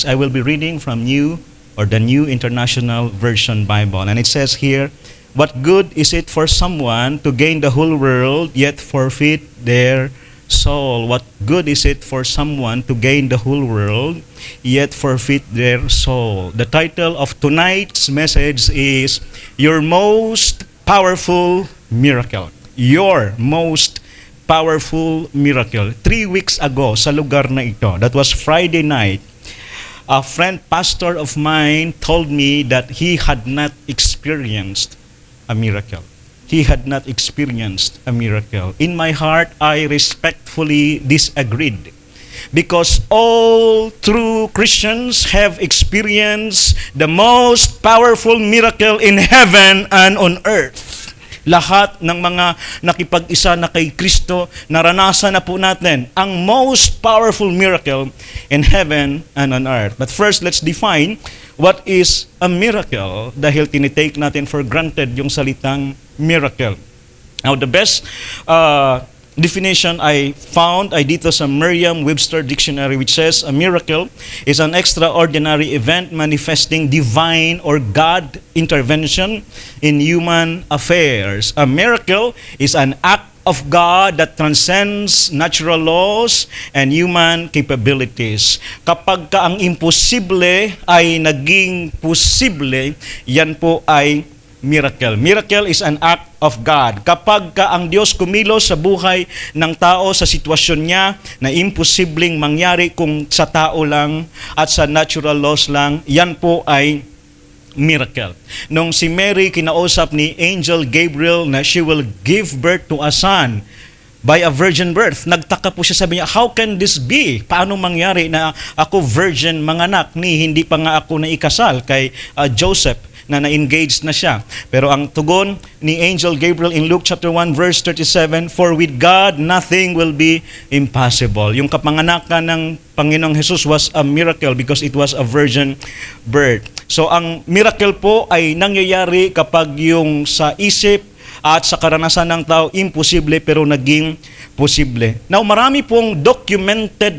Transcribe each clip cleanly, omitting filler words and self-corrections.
I will be reading from the New International Version Bible. And it says here, "What good is it for someone to gain the whole world yet forfeit their soul?" What good is it for someone to gain the whole world yet forfeit their soul? The title of tonight's message is Your Most Powerful Miracle. Your Most Powerful Miracle. 3 weeks ago sa lugar na ito, that was Friday night, a friend pastor of mine told me that he had not experienced a miracle. He had not experienced a miracle. In my heart, I respectfully disagreed, because all true Christians have experienced the most powerful miracle in heaven and on earth. Lahat ng mga nakipag-isa na kay Kristo, naranasan na po natin ang most powerful miracle in heaven and on earth. But first, let's define what is a miracle, dahil tinitake natin for granted yung salitang miracle. Now, the best definition I found ay dito sa Merriam-Webster Dictionary, which says a miracle is an extraordinary event manifesting divine or God intervention in human affairs. A miracle is an act of God that transcends natural laws and human capabilities. Kapag ka ang imposible ay naging posible, yan po ay miracle. Miracle is an act of God. Kapag ka ang Diyos kumilos sa buhay ng tao sa sitwasyon niya na imposibleng mangyari kung sa tao lang at sa natural laws lang, yan po ay miracle. Nung si Mary kinausap ni Angel Gabriel na she will give birth to a son by a virgin birth, nagtaka po siya, sabi niya, how can this be? Paano mangyari na ako virgin manganak, ni hindi pa nga ako naikasal kay Joseph na na-engaged na siya? Pero ang tugon ni Angel Gabriel in Luke chapter 1 verse 37, "For with God nothing will be impossible." Yung kapanganakan ng Panginoong Jesus was a miracle because it was a virgin birth. So ang miracle po ay nangyayari kapag yung sa isip at sa karanasan ng tao imposible pero naging posible. Now, marami pong documented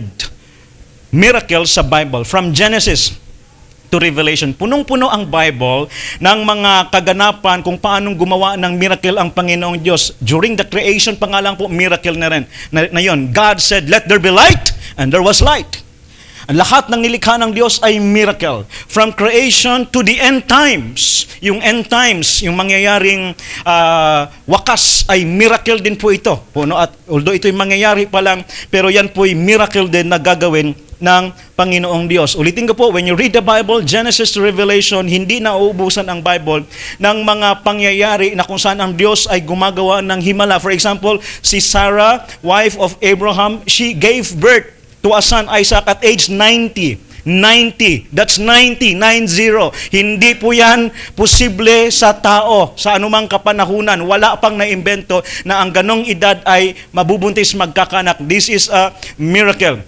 miracles sa Bible from Genesis to Revelation. Punong-puno ang Bible ng mga kaganapan kung paanong gumawa ng miracle ang Panginoong Diyos. During the creation pa nga lang po, miracle na rin. Na yun, God said, "Let there be light," and there was light. Ang lahat ng nilikha ng Diyos ay miracle. From creation to the end times. Yung end times, yung mangyayaring wakas ay miracle din po ito. At although ito'y mangyayari pa lang, pero yan po'y miracle din na gagawin ng Panginoong Diyos. Ulitin ko po, when you read the Bible, Genesis to Revelation, hindi na uubusan ang Bible ng mga pangyayari na kung saan ang Diyos ay gumagawa ng himala. For example, si Sarah, wife of Abraham, she gave birth to a son, Isaac, at age 90. 90. That's 90. 90. Hindi po yan posible sa tao. Sa anumang kapanahunan, wala pang naimbento na ang ganong edad ay mabubuntis, magkakanak. This is a miracle.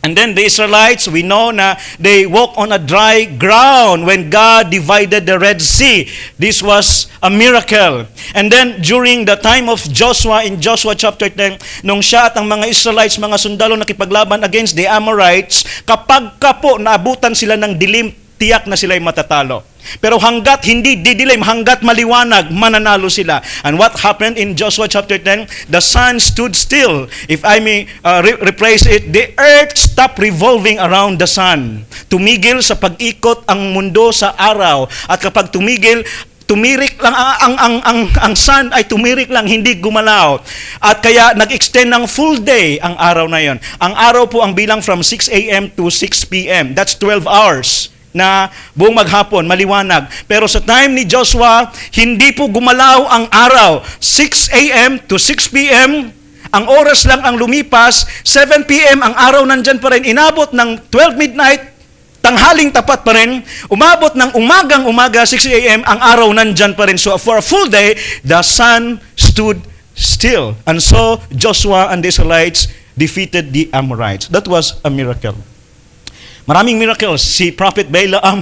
And then the Israelites, we know na they walk on a dry ground when God divided the Red Sea. This was a miracle. And then during the time of Joshua, in Joshua chapter 10, nung siya at ang mga Israelites, mga sundalo nakipaglaban against the Amorites, kapag ka po naabutan sila ng dilim, tiyak na sila'y matatalo. Pero hanggat hindi didilim, hanggat maliwanag, mananalo sila. And what happened in Joshua chapter 10? The sun stood still. If I may rephrase it, the earth stopped revolving around the sun. Tumigil sa pag-ikot ang mundo sa araw. At kapag tumigil, tumirik lang ang sun ay tumirik lang, hindi gumalaw. At kaya nag-extend ng full day ang araw na yon. Ang araw po ang bilang from 6 a.m. to 6 p.m. That's 12 hours. Na buong maghapon, maliwanag. Pero sa time ni Joshua, hindi po gumalaw ang araw. 6 a.m. to 6 p.m., ang oras lang ang lumipas. 7 p.m., ang araw nandyan pa rin. Inabot ng 12 midnight, tanghaling tapat pa rin. Umabot ng umagang-umaga, 6 a.m., ang araw nandyan pa rin. So for a full day, the sun stood still. And so Joshua and the Israelites defeated the Amorites. That was a miracle. Maraming miracles. Si Prophet Balaam,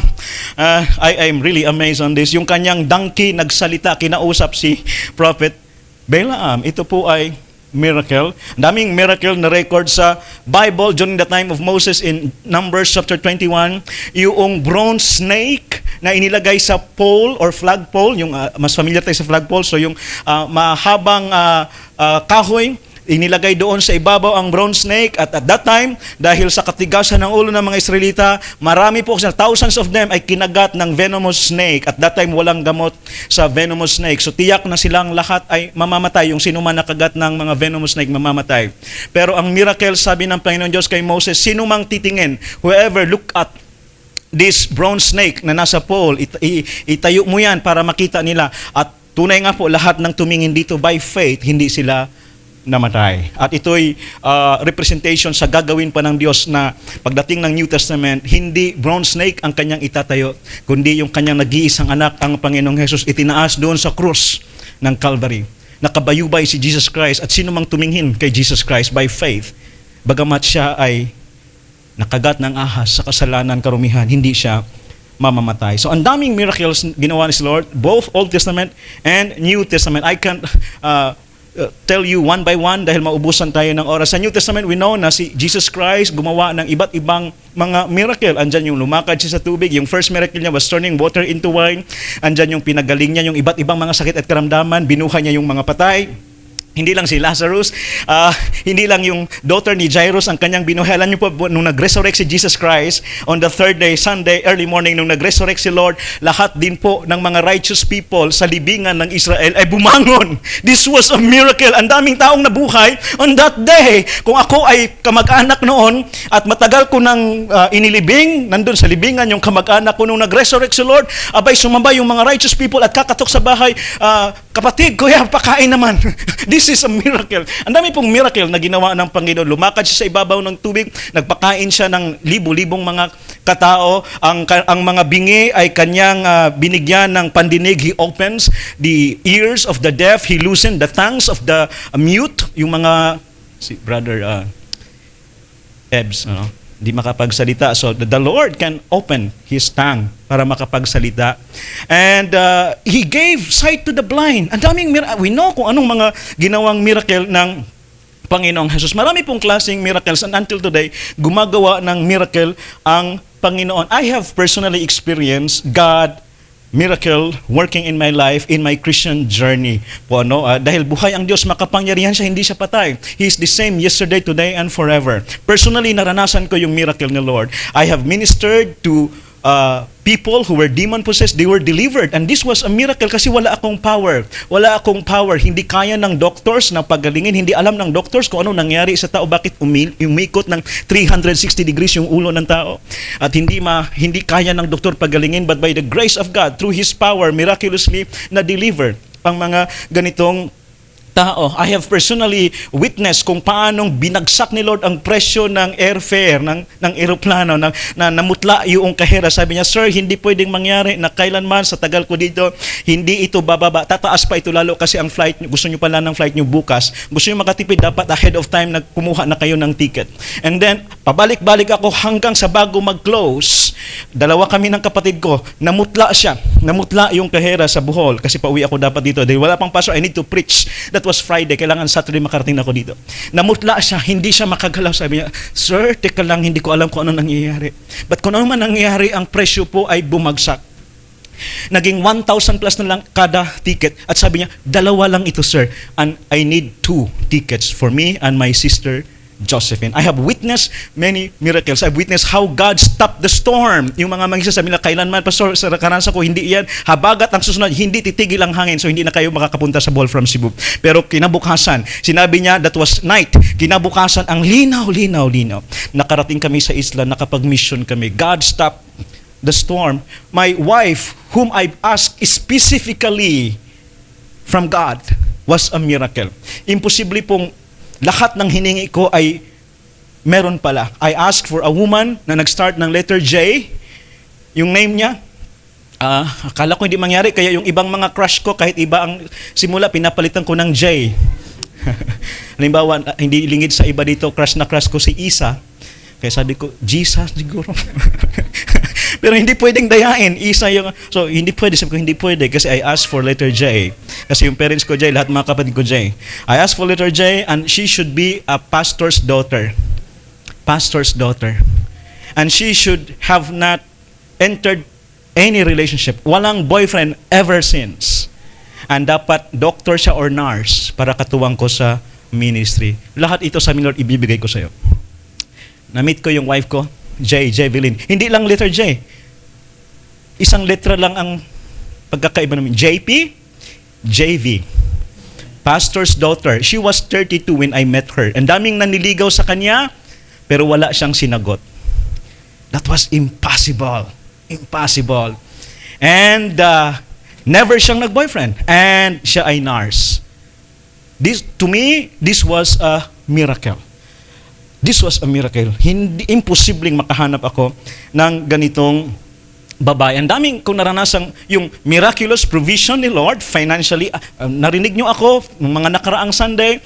I am really amazed on this. Yung kanyang donkey nagsalita, kinausap si Prophet Balaam, ito po ay miracle. Ang daming miracle na record sa Bible during the time of Moses in Numbers chapter 21. Yung bronze snake na inilagay sa pole or flagpole, yung mas familiar tayo sa flagpole, so yung mahabang kahoy, inilagay doon sa ibabaw ang bronze snake, at that time, dahil sa katigasan ng ulo ng mga Israelita, marami po, thousands of them ay kinagat ng venomous snake. At that time, walang gamot sa venomous snake. So tiyak na silang lahat ay mamamatay. Yung sino man nakagat ng mga venomous snake, mamamatay. Pero ang miracle, sabi ng Panginoon Diyos kay Moses, sino mang titingin, whoever look at this bronze snake na nasa pole, itayo mo yan para makita nila. At tunay nga po, lahat ng tumingin dito by faith, hindi sila namatay. At ito'y representation sa gagawin pa ng Diyos na pagdating ng New Testament, hindi bronze snake ang kanyang itatayo, kundi yung kanyang nag-iisang anak, ang Panginoong Jesus, itinaas doon sa krus ng Calvary. Nakabayubay si Jesus Christ, at sino mang tumingin kay Jesus Christ by faith, bagamat siya ay nakagat ng ahas sa kasalanan karumihan, hindi siya mamamatay. So ang daming miracles ginawa ni Lord, both Old Testament and New Testament. I can't tell you one by one dahil maubusan tayo ng oras. Sa New Testament, we know na si Jesus Christ gumawa ng iba't ibang mga miracle. Andyan yung lumakad siya sa tubig. Yung first miracle niya was turning water into wine. Andyan yung pinagaling niya yung iba't ibang mga sakit at karamdaman. Binuhay niya yung mga patay. Hindi lang si Lazarus, hindi lang yung daughter ni Jairus ang kanyang binuhay. Alam niyo po, nung nag-resurrect si Jesus Christ, on the third day, Sunday, early morning, nung nag-resurrect si Lord, lahat din po ng mga righteous people sa libingan ng Israel ay bumangon. This was a miracle. Ang daming taong nabuhay on that day. Kung ako ay kamag-anak noon at matagal ko nang inilibing, nandun sa libingan yung kamag-anak ko, nung nag-resurrect si Lord, abay sumabay yung mga righteous people at kakatok sa bahay, kapatid, kuya, pakain naman. This is a miracle. Ang dami pong miracle na ginawa ng Panginoon. Lumakad siya sa ibabaw ng tubig, nagpakain siya ng libo-libong mga katao. Ang mga bingi ay kanyang binigyan ng pandinig. He opens the ears of the deaf. He loosened the tongues of the mute. Yung mga, si Brother Ebbs, di makapagsalita. So the Lord can open His tongue para makapagsalita. And He gave sight to the blind. Ang daming we know kung anong mga ginawang miracle ng Panginoong Jesus. Marami pong klaseng miracles, and until today, gumagawa ng miracle ang Panginoon. I have personally experienced God miracle working in my life, in my Christian journey. Po, dahil buhay ang Diyos, makapangyarihan siya, hindi siya patay. He is the same yesterday, today, and forever. Personally, naranasan ko yung miracle ni Lord. I have ministered to people who were demon-possessed. They were delivered. And this was a miracle kasi wala akong power. Wala akong power. Hindi kaya ng doctors na pagalingin. Hindi alam ng doctors kung ano nangyari sa tao. Bakit umikot ng 360 degrees yung ulo ng tao. At hindi kaya ng doktor pagalingin. But by the grace of God, through His power, miraculously na-deliver ang mga ganitong tao. I have personally witnessed kung paanong binagsak ni Lord ang presyo ng airfare, ng eroplano, na namutla yung kahera. Sabi niya, sir, hindi pwedeng mangyari na kailanman sa tagal ko dito, hindi ito bababa. Tataas pa ito lalo kasi ang flight nyo, gusto nyo pala ng flight nyo bukas. Gusto nyo makatipid, dapat ahead of time kumuha na kayo ng ticket. And then, pabalik-balik ako hanggang sa bago mag-close. Dalawa kami ng kapatid ko, namutla siya. Namutla yung kahera sa Bohol kasi pauwi ako dapat dito. Dahil wala pang pasok, I need to preach. That was Friday, kailangan Saturday makarating ako dito. Namutla siya, hindi siya makagalaw. Sabi niya, sir, teka lang, hindi ko alam kung ano nangyayari. But kung ano man nangyayari, ang presyo po ay bumagsak. Naging 1,000 plus na lang kada ticket. At sabi niya, dalawa lang ito, sir. And I need 2 tickets for me and my sister Josephine. I have witnessed many miracles. I've witnessed how God stopped the storm. Yung mga magsasabi nila, kailanman, Pastor, sa karanasa ko, hindi yan. Habagat ang susunod, hindi titigil ang hangin. So, hindi na kayo makakapunta sa Bohol from Cebu. Pero kinabukasan, sinabi niya, that was night. Kinabukasan, ang linaw. Nakarating kami sa isla, nakapag-mission kami. God stopped the storm. My wife, whom I asked specifically from God, was a miracle. Imposible pong lahat ng hiningi ko ay meron pala. I asked for a woman na nag-start ng letter J. Yung name niya, akala ko hindi mangyari. Kaya yung ibang mga crush ko, kahit iba ang simula, pinapalitan ko ng J. Halimbawa, hindi lingid sa iba dito, crush na crush ko si Isa. Kaya sabi ko, Jesus siguro. Pero hindi pwedeng dayain. Isa yung, so hindi pwede. Sabi ko, hindi pwede kasi I asked for letter J. Kasi yung parents ko J, lahat mga kapatid ko J. I asked for letter J and she should be a pastor's daughter. Pastor's daughter. And she should have not entered any relationship. Walang boyfriend ever since. And dapat doctor siya or nurse para katuwang ko sa ministry. Lahat ito sa amin, Lord, ibibigay ko sa iyo. Na-meet ko yung wife ko, J. Velin. Hindi lang letter J. Isang letra lang ang pagkakaiba namin. JP, JV. Pastor's daughter. She was 32 when I met her. Ang daming naniligaw sa kanya, pero wala siyang sinagot. That was impossible. Impossible. And never siyang nag-boyfriend. And siya ay nurse. To me, this was a miracle. This was a miracle. Hindi imposibleng makahanap ako ng ganitong babae. Ang daming kung naranasang yung miraculous provision ni Lord financially. Narinig niyo ako ng mga nakaraang Sunday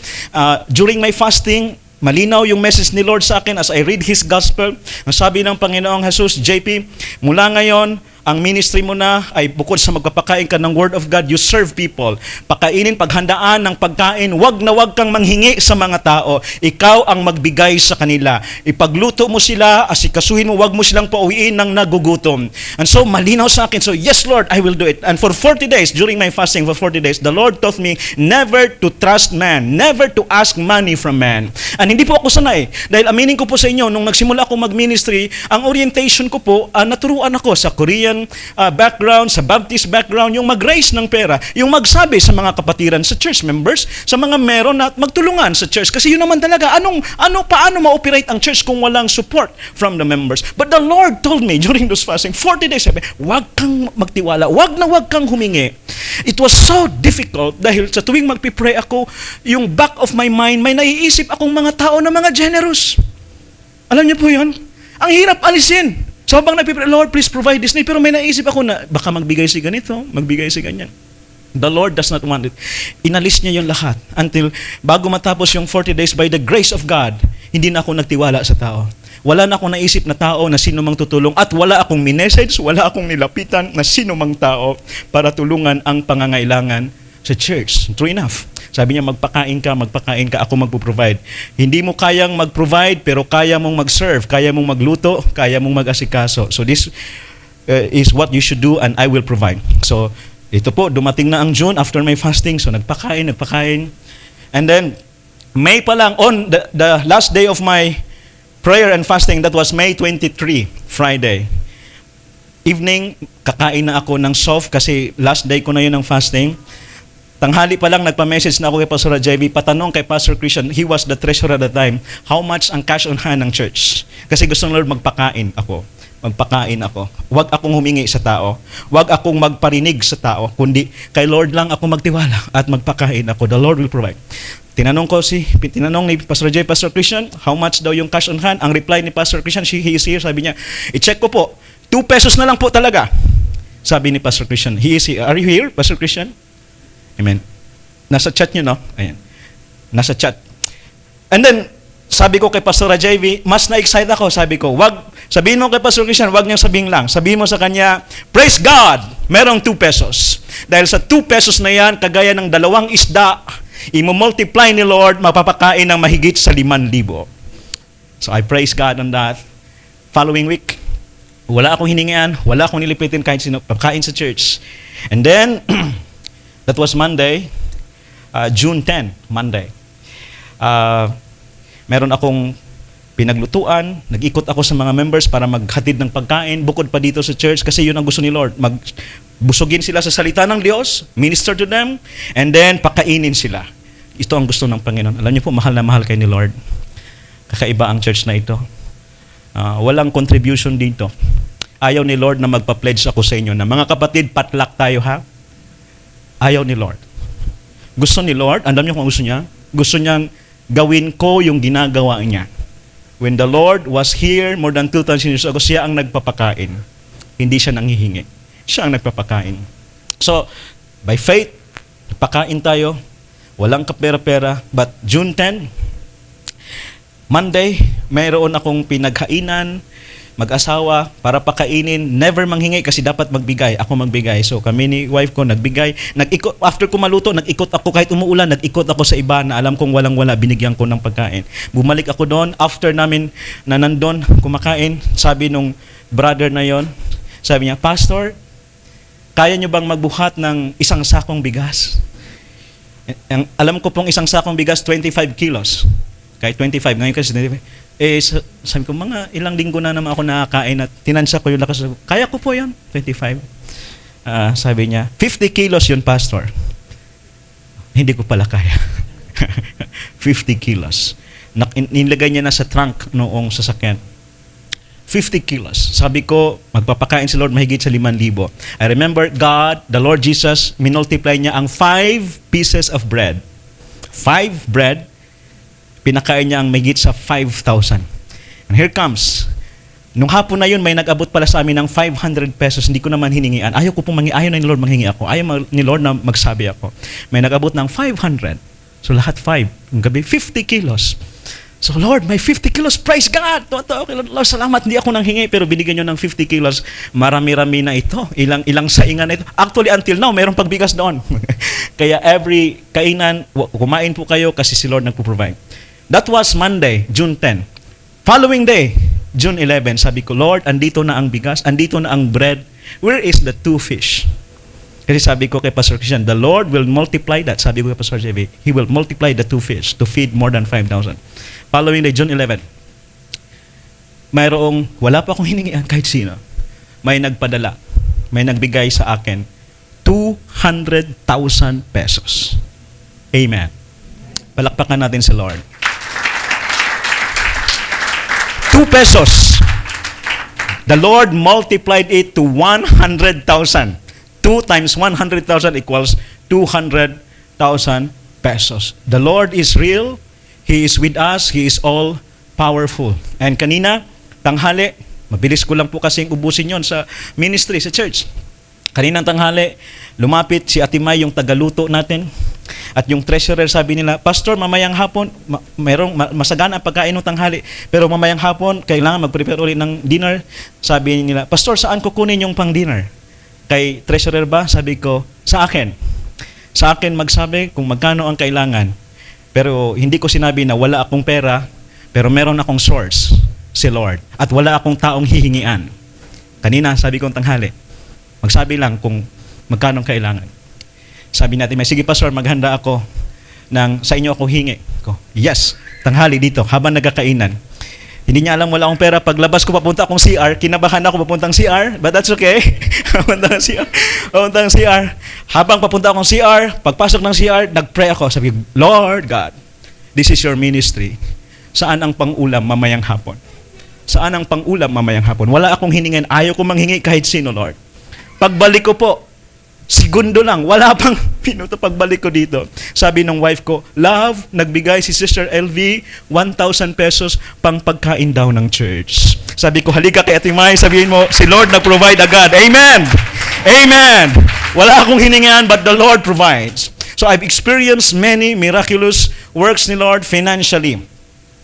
during my fasting. Malinaw yung message ni Lord sa akin as I read His Gospel. Ang sabi ng Panginoong Jesus, JP, mula ngayon, ang ministry mo na ay bukod sa magpapakain ka ng Word of God, you serve people. Pakainin, paghandaan ng pagkain, wag na wag kang manghingi sa mga tao. Ikaw ang magbigay sa kanila. Ipagluto mo sila, asikasuhin mo, wag mo silang pauwiin ng nagugutom. And so, malinaw sa akin. So, yes Lord, I will do it. And for 40 days, during my fasting for 40 days, the Lord taught me never to trust man, never to ask money from man. And hindi po ako sanay. Dahil aminin ko po sa inyo, nung nagsimula ako mag-ministry, ang orientation ko po, naturuan ako sa Korean background, sa Baptist background, yung mag-raise ng pera, yung magsabi sa mga kapatiran, sa church members, sa mga meron na magtulungan sa church. Kasi yun naman talaga, paano ma-operate ang church kung walang support from the members? But the Lord told me during those fasting, 40 days, sabi, wag kang magtiwala, wag kang humingi. It was so difficult dahil sa tuwing magpipray ako, yung back of my mind, may naiisip akong mga tao na mga generous. Alam niyo po yun? Ang hirap alisin. So habang nagpipray, Lord, please provide this need. Pero may naisip ako na baka magbigay si ganito, magbigay si ganyan. The Lord does not want it. Inalis niya yung lahat until bago matapos yung 40 days by the grace of God, hindi na ako nagtiwala sa tao. Wala na akong naisip na tao na sino mang tutulong at wala akong minessage, wala akong nilapitan na sino mang tao para tulungan ang pangangailangan sa church. True enough. Sabi niya, magpakain ka, ako magpo-provide. Hindi mo kayang mag-provide, pero kaya mong mag-serve, kaya mong magluto, kaya mong mag-asikaso. So this is what you should do and I will provide. So ito po, dumating na ang June after my fasting. So nagpakain. And then, May pa lang, on the last day of my prayer and fasting, that was May 23, Friday. Evening, kakain na ako ng soft kasi last day ko na yun ng fasting. Tanghali pa lang, nagpa-message na ako kay Pastor JB, patanong kay Pastor Christian, he was the treasurer at the time, how much ang cash on hand ng church? Kasi gusto ng Lord magpakain ako. Huwag akong humingi sa tao. Huwag akong magparinig sa tao, kundi kay Lord lang ako magtiwala at magpakain ako. The Lord will provide. Tinanong ni Pastor J, Pastor Christian, how much daw yung cash on hand? Ang reply ni Pastor Christian, he is here, sabi niya, i-check ko po, 2 pesos na lang po talaga. Sabi ni Pastor Christian, he is here. Are you here, Pastor Christian? Amen. Nasa chat nyo, no? Ayan. Nasa chat. And then, sabi ko kay Pastor JV, mas na-excite ako. Sabi ko, sabihin mo kay Pastor Christian, wag niyang sabihin lang. Sabihin mo sa kanya, praise God, merong 2 pesos. Dahil sa 2 pesos na yan, kagaya ng 2 isda, i-multiply ni Lord, mapapakain ng mahigit sa 5,000. So I praise God on that. Following week, wala akong hiningian, wala akong nilipitin kahit sino, pagkain sa church. And then, that was Monday, June 10, Monday. Meron akong pinaglutuan, nag-ikot ako sa mga members para maghatid ng pagkain, bukod pa dito sa church, kasi yun ang gusto ni Lord. Busugin sila sa salita ng Diyos, minister to them, and then pakainin sila. Ito ang gusto ng Panginoon. Alam niyo po, mahal na mahal kayo ni Lord. Kakaiba ang church na ito. Walang contribution dito. Ayaw ni Lord na magpa-pledge ako sa inyo na mga kapatid, patlak tayo ha. Ayaw ni Lord. Gusto ni Lord, alam niyo kung gusto niya? Gusto niyang gawin ko yung ginagawa niya. When the Lord was here more than 2,000 years ago, siya ang nagpapakain. Hindi siya nanghihingi. Siya ang nagpapakain. So, by faith, pakain tayo. Walang kapera-pera. But June 10, Monday, mayroon akong pinaghainan mag-asawa, para pakainin, never manghingi kasi dapat magbigay. Ako magbigay. So kami ni wife ko nagbigay. Nag-ikot, after ko maluto, nag-ikot ako kahit umuulan, nag-ikot ako sa iba na alam kong walang-wala, binigyan ko ng pagkain. Bumalik ako doon, after namin na nandun, kumakain, sabi nung brother na yon, sabi niya, Pastor, kaya niyo bang magbuhat ng isang sakong bigas? Alam ko pong isang sakong bigas, 25 kilos. Kahit 25, ngayon kasi 25. Sabi ko, mga ilang linggo na naman ako nakakain at tinansya ko yung lakas. Kaya ko po yan, 25. Sabi niya, 50 kilos yun, Pastor. Hindi ko pala kaya. 50 kilos. Nilagay niya na sa trunk noong sasakyan. 50 kilos. Sabi ko, magpapakain si Lord mahigit sa 5,000. I remember God, the Lord Jesus, minultiply niya ang 5 pieces of bread. 5 bread, pinakain niya ang mahigit sa 5,000. And here comes. Nung hapon na yun, may nag-abot pala sa amin ng 500 pesos. Hindi ko naman hiningian. Ayaw na ni Lord manghingi ako. Ayaw ni Lord na magsabi ako. May nag-abot ng 500. So lahat 5. Yung gabi, 50 kilos. So Lord, may 50 kilos. Praise God! Totoo, Lord, salamat. Hindi ako nang hingi, pero binigyan nyo ng 50 kilos. Marami-rami na ito. Ilang saingan na ito. Actually, until now, mayroong pagbigas doon. Kaya every kainan, kumain po kayo kasi si Lord nagpo-provide. That was Monday, June 10. Following day, June 11, sabi ko, Lord, andito na ang bigas, andito na ang bread. Where is the 2 fish? Kasi sabi ko kay Pastor Christian, the Lord will multiply that. Sabi ko kay Pastor JV, He will multiply the 2 fish to feed more than 5,000. Following day, June 11, mayroong, wala pa akong hiningian kahit sino. May nagpadala, may nagbigay sa akin, 200,000 pesos. Amen. Palakpakan natin si Lord. 2 pesos. The Lord multiplied it to 100,000. 2 times 100,000 equals 200,000 pesos. The Lord is real. He is with us. He is all powerful. And kanina, tanghali, mabilis ko lang po kasing ubusin yon sa ministry, sa church. Kaninang tanghali, lumapit si Ate May, yung tagaluto natin. At yung treasurer, sabi nila, Pastor, mamayang hapon, mayroong masagana ang pagkain ng tanghali, pero mamayang hapon, kailangan mag-prepare ulit ng dinner. Sabi nila, Pastor, saan ko kunin yung pang-dinner? Kay treasurer ba? Sabi ko, sa akin. Sa akin magsabi kung magkano ang kailangan. Pero hindi ko sinabi na wala akong pera, pero meron akong source, si Lord. At wala akong taong hihingian. Kanina, sabi kong tanghali, magsabi lang kung magkano ang kailangan. Sabi natin, sige Pastor, maghanda ako sa inyo ako hingi. Yes, tanghali dito, habang nagkakainan. Hindi niya alam, wala akong pera. Paglabas ko, papunta akong CR. Kinabahan ako papuntang CR, but that's okay. Papuntang CR. Habang papunta akong CR, pagpasok ng CR, nag-pray ako. Sabi, Lord God, this is your ministry. Saan ang pang-ulam mamayang hapon? Saan ang pang-ulam mamayang hapon? Wala akong hiningin. Ayaw ko manghingi kahit sino, Lord. Pagbalik ko po, segundo lang, wala pang minuto pagbalik ko dito. Sabi ng wife ko, Love, nagbigay si Sister LV 1,000 pesos pang pagkain daw ng church. Sabi ko, halika kay Ate May, sabihin mo, si Lord nag-provide agad. Amen! Amen! Wala akong hiningan, but the Lord provides. So I've experienced many miraculous works ni Lord financially.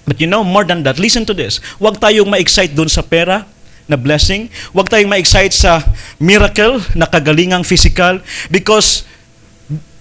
But you know, more than that, listen to this. Huwag tayong ma-excite dun sa pera, na blessing. Huwag tayong ma-excite sa miracle na kagalingang physical, because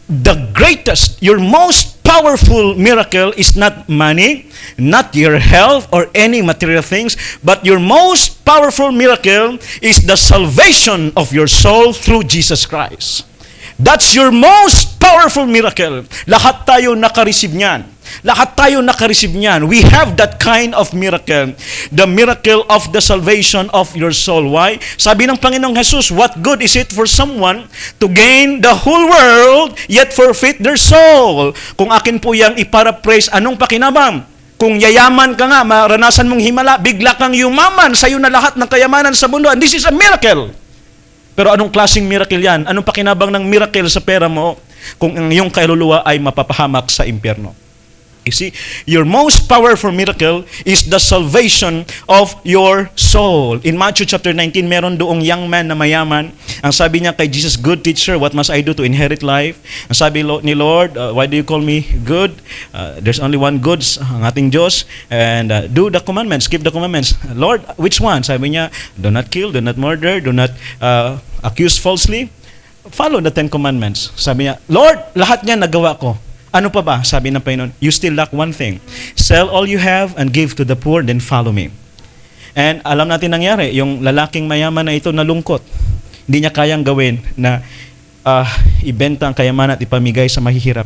the greatest, your most powerful miracle is not money, not your health or any material things, but your most powerful miracle is the salvation of your soul through Jesus Christ. That's your most powerful miracle. Lahat tayo nakareceive niyan. Lahat tayo nakareceive niyan. We have that kind of miracle. The miracle of the salvation of your soul. Why? Sabi ng Panginoong Jesus, what good is it for someone to gain the whole world yet forfeit their soul? Kung akin po yang iparaphrase, anong pakinabang? Kung yayaman ka nga, maranasan mong himala, bigla kang yumaman, sa'yo na lahat ng kayamanan sa mundo. And this is a miracle. Pero anong klaseng miracle yan? Anong pakinabang ng miracle sa pera mo kung ang iyong kaluluwa ay mapapahamak sa impyerno? You see, your most powerful miracle is the salvation of your soul. In Matthew chapter 19, meron doong young man na mayaman. Ang sabi niya kay Jesus, "Good teacher, what must I do to inherit life?" Ang sabi ni Lord, "Why do you call me good? There's only one good, ang ating Diyos. And do the commandments, keep the commandments." "Lord, which one?" Sabi niya, "Do not kill, do not murder, do not accuse falsely. Follow the 10 commandments." Sabi niya, "Lord, lahat niya nagawa ko. Ano pa ba?" Sabi ng Panginoon, "You still lack one thing. Sell all you have and give to the poor, then follow me." And alam natin nangyari, yung lalaking mayaman na ito nalungkot. Hindi niya kayang gawin na ibenta ang kayamanan at ipamigay sa mahihirap.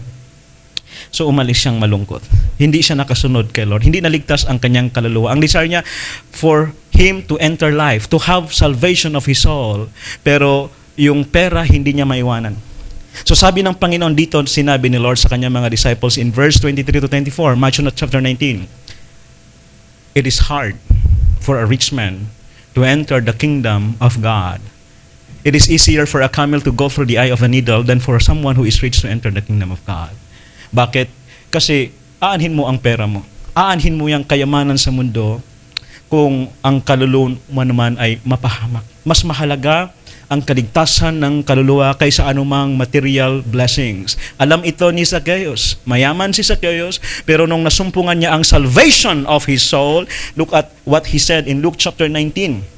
So umalis siyang malungkot. Hindi siya nakasunod kay Lord. Hindi naligtas ang kanyang kaluluwa. Ang desire niya for him to enter life, to have salvation of his soul. Pero yung pera hindi niya maiwanan. So sabi ng Panginoon dito, sinabi ni Lord sa kanyang mga disciples in verse 23 to 24, Matthew chapter 19, "It is hard for a rich man to enter the kingdom of God. It is easier for a camel to go through the eye of a needle than for someone who is rich to enter the kingdom of God." Bakit? Kasi aanhin mo ang pera mo. Aanhin mo yung kayamanan sa mundo kung ang kaluluwa mo naman ay mapahamak. Mas mahalaga ang kaligtasan ng kaluluwa kaysa anumang material blessings. Alam ito ni Zacchaeus. Mayaman si Zacchaeus, pero nung nasumpungan niya ang salvation of his soul, look at what he said in Luke chapter 19.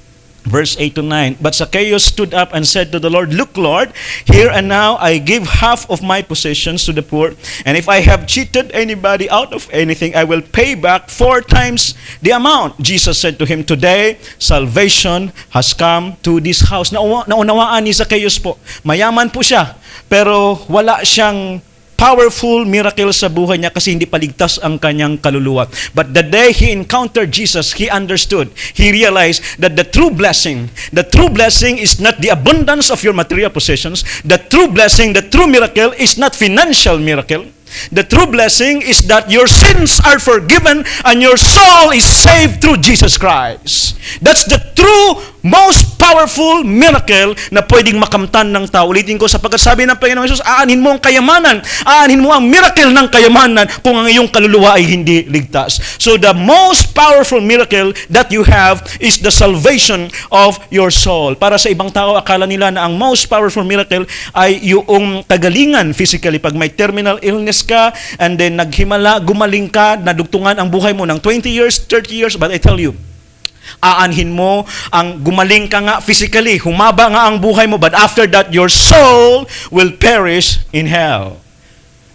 Verse 8 to 9, "But Zacchaeus stood up and said to the Lord, 'Look, Lord, here and now I give half of my possessions to the poor, and if I have cheated anybody out of anything, I will pay back 4 times the amount.' Jesus said to him, 'Today, salvation has come to this house.'" Naunawaan ni Zacchaeus po. Mayaman po siya, pero wala siyang powerful miracle sa buhay niya kasi hindi paligtas ang kanyang kaluluwa. But the day he encountered Jesus, he understood, he realized that the true blessing is not the abundance of your material possessions. The true blessing, the true miracle is not financial miracle. The true blessing is that your sins are forgiven and your soul is saved through Jesus Christ. That's the true, most powerful miracle na pwedeng makamtan ng tao. Ulitin ko, sapagkat sabi ng Panginoong Jesus, aanhin mo ang kayamanan, aanhin mo ang miracle ng kayamanan kung ang iyong kaluluwa ay hindi ligtas. So the most powerful miracle that you have is the salvation of your soul. Para sa ibang tao, akala nila na ang most powerful miracle ay yung kagalingan physically. Pag may terminal illness ka, and then naghimala, gumaling ka, nadugtungan ang buhay mo ng 20 years, 30 years, but I tell you, aanhin mo ang gumaling ka nga physically, humaba nga ang buhay mo, but after that, your soul will perish in hell.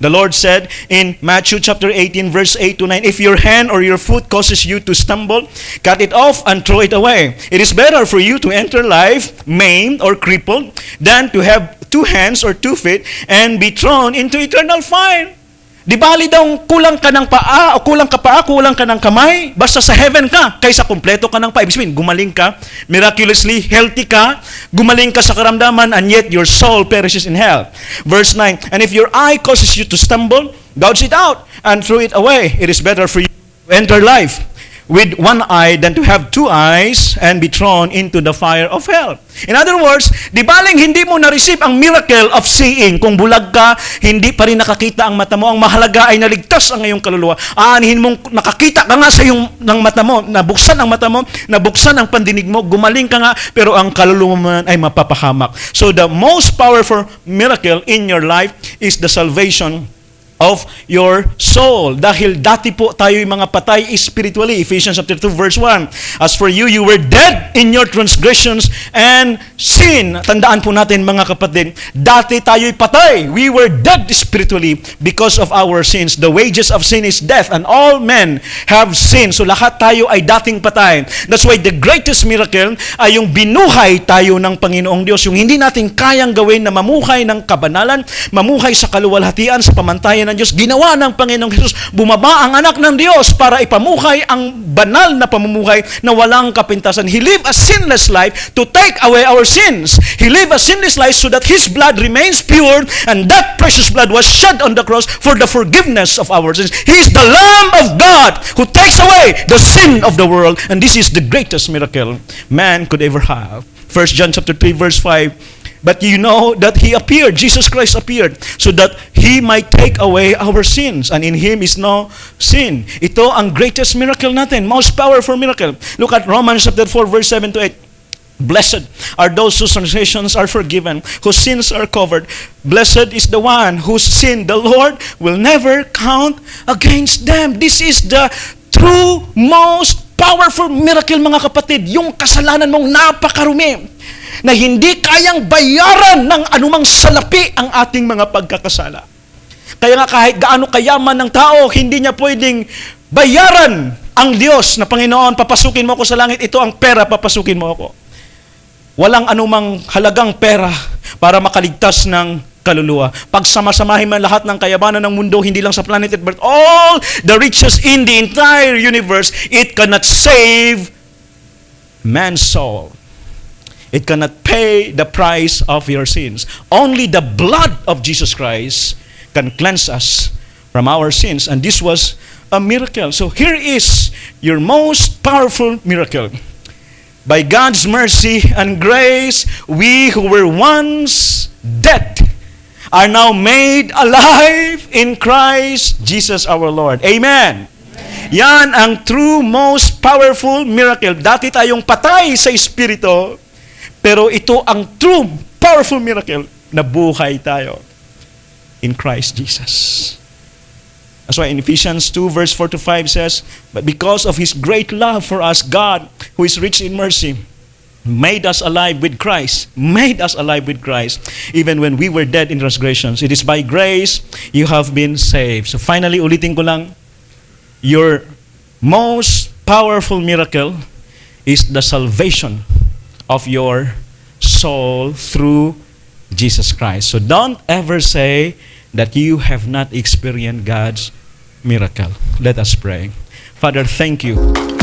The Lord said in Matthew chapter 18, verse 8 to 9, "If your hand or your foot causes you to stumble, cut it off and throw it away. It is better for you to enter life maimed or crippled than to have 2 hands or 2 feet and be thrown into eternal fire." Di bali daw kulang ka ng paa o kulang ka ng kamay, basta sa heaven ka, kaysa kumpleto ka ng paa. Ibig sabihin, gumaling ka, miraculously healthy ka, gumaling ka sa karamdaman, and yet your soul perishes in hell. Verse 9, "And if your eye causes you to stumble, gouge it out and throw it away. It is better for you to enter life with 1 eye than to have 2 eyes and be thrown into the fire of hell." In other words, di baling hindi mo na-receive ang miracle of seeing. Kung bulag ka, hindi pa rin nakakita ang mata mo. Ang mahalaga ay naligtas ang iyong kaluluwa. Aanihin mong nakakita ka nga sa iyong ng mata mo, nabuksan ang mata mo, nabuksan ang pandinig mo, gumaling ka nga, pero ang kaluluwa mo ay mapapahamak. So the most powerful miracle in your life is the salvation of your soul. Dahil dati po tayo yung mga patay spiritually. Ephesians chapter 2 verse 1. "As for you, you were dead in your transgressions and sin." Tandaan po natin mga kapatid, dati tayo'y patay. We were dead spiritually because of our sins. The wages of sin is death, and all men have sinned. So lahat tayo ay dating patay. That's why the greatest miracle ay yung binuhay tayo ng Panginoong Diyos. Yung hindi natin kayang gawin na mamuhay ng kabanalan, mamuhay sa kaluwalhatian, sa pamantayan ng Diyos, ginawa ng Panginoong Jesus. Bumaba ang anak ng Diyos para ipamuhay ang banal na pamumuhay na walang kapintasan. He lived a sinless life to take away our sins. He lived a sinless life so that His blood remains pure, and that precious blood was shed on the cross for the forgiveness of our sins. He is the Lamb of God who takes away the sin of the world, and this is the greatest miracle man could ever have. 1 John chapter 3 verse 5, But you know that He appeared, Jesus Christ appeared, so that He might take away our sins. And in Him is no sin. Ito ang greatest miracle natin, most powerful miracle. Look at Romans chapter 4, verse 7 to 8. Blessed are those whose transgressions are forgiven, whose sins are covered. Blessed is the one whose sin the Lord will never count against them. This is the true, most powerful miracle, mga kapatid. Yung kasalanan mong napakarumi, na hindi kayang bayaran ng anumang salapi ang ating mga pagkakasala. Kaya nga kahit gaano kayaman ng tao, hindi niya pwedeng bayaran ang Diyos na Panginoon, papasukin mo ako sa langit, ito ang pera, papasukin mo ako. Walang anumang halagang pera para makaligtas ng kaluluwa. Pag samasamahin man lahat ng kayamanan ng mundo, hindi lang sa planet Earth, but all the riches in the entire universe, it cannot save man's soul. It cannot pay the price of your sins. Only the blood of Jesus Christ can cleanse us from our sins. And this was a miracle. So here is your most powerful miracle. By God's mercy and grace, we who were once dead are now made alive in Christ Jesus our Lord. Amen. Yan ang true, most powerful miracle. Dati tayong patay sa Espiritu, pero ito ang true, powerful miracle na buhay tayo in Christ Jesus. That's why in Ephesians 2 verse 4 to 5 says, but because of His great love for us, God, who is rich in mercy, made us alive with Christ. Made us alive with Christ. Even when we were dead in transgressions. It is by grace you have been saved. So finally, ulitin ko lang, your most powerful miracle is the salvation of your soul through Jesus Christ. So don't ever say that you have not experienced God's miracle. Let us pray. Father, thank you